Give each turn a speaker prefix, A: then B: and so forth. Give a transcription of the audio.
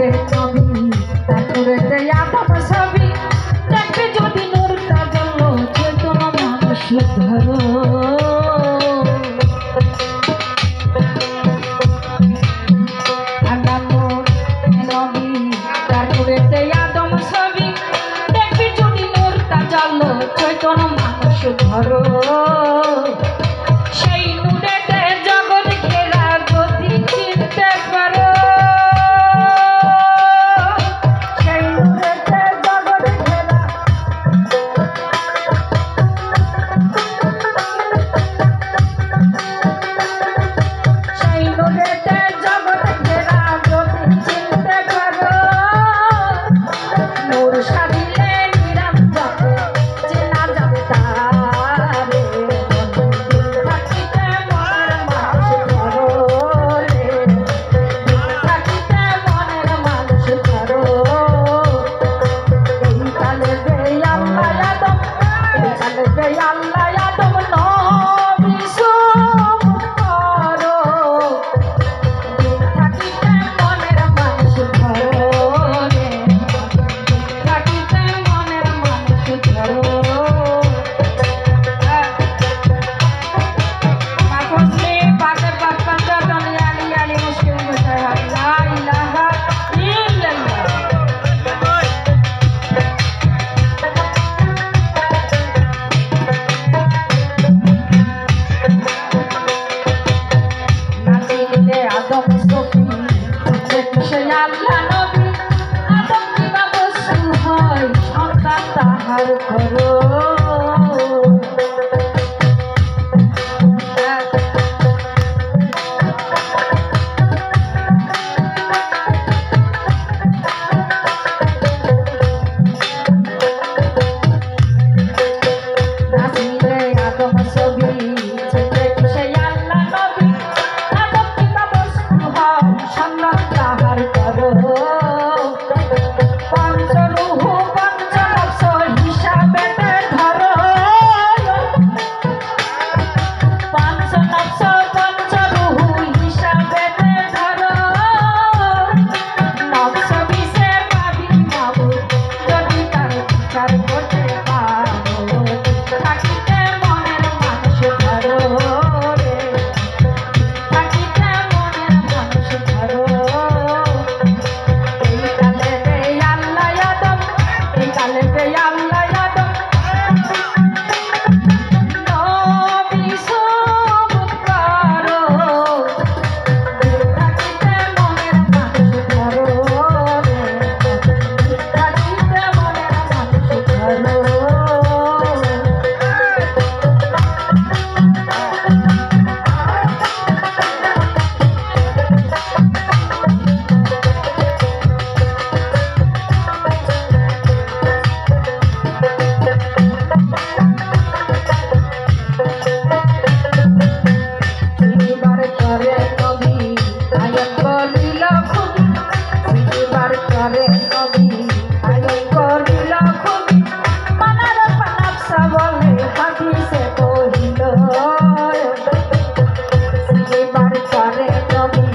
A: নবী তারপরেতে আদম ছবি দেখবে যদি নূরটা জ্বলল চেতন মানুষ ধরো নবী তারপরেতে আদম ছবি দেখবে যদি নূরটা জ্বলল চৈতন্য মানুষ ধরো সেই নূরেতে জগৎ ঘেরা যদি চিনতে পারো সেই নূরেতে জগৎ ঘেরা সেই নূরেতে জগৎ ঘেরা যদি চিনতে পারো নূর সাজিলে নিরাম যাবে চেনা যাবে তারে থাকিতে মনের মানুষ ধরো রে থাকিতে মনের মানুষ ধরো এই কালে বে আল্লাহ আদম এই কালে বে আল্লাহ আদম নবী সুব করো থাকিতে মনের মানুষ ধরো রে থাকিতে মনের মানুষ ধরো মাফুজলি পাকের পাক পাঞ্জাতন আলী আলী মুশকিল মুশাহ লা ইলাহা ইল্লাল্লাহ নাজিলে আদম সফি সে আল্লাহ নবী আদম কিবা বস্তু হয় সন্তান তাহার করো নাজিলে আদম সফি সে আল্লাহ নবী আদম কিবা বস্তু হয় সন্তান তাহার করো পঞ্চরূহ পঞ্চনফস হিসাবে ধরো পঞ্চনফস পঞ্চরূহ হিসাবে ধরো নফস বিষে পাবি মাবুদ যদি তার বিচার করতে পারো থাকিতে মনের মানুষ ধরো রে থাকিতে মনের মানুষ ধরো এই কালে বে আল্লাহ আদম এই কালে বে আল্লাহ আদম নবী সুবুত করো থাকিতে মনের মানুষ ধরো রে থাকিতে মনের মানুষ ধরো সিবার করে নবী আয়ন বলিল খুবই সিবার করে নবী আয়ন করিল খুবই মানার পানাফসা বলে হাদিসে কহিল সিবার করে নবী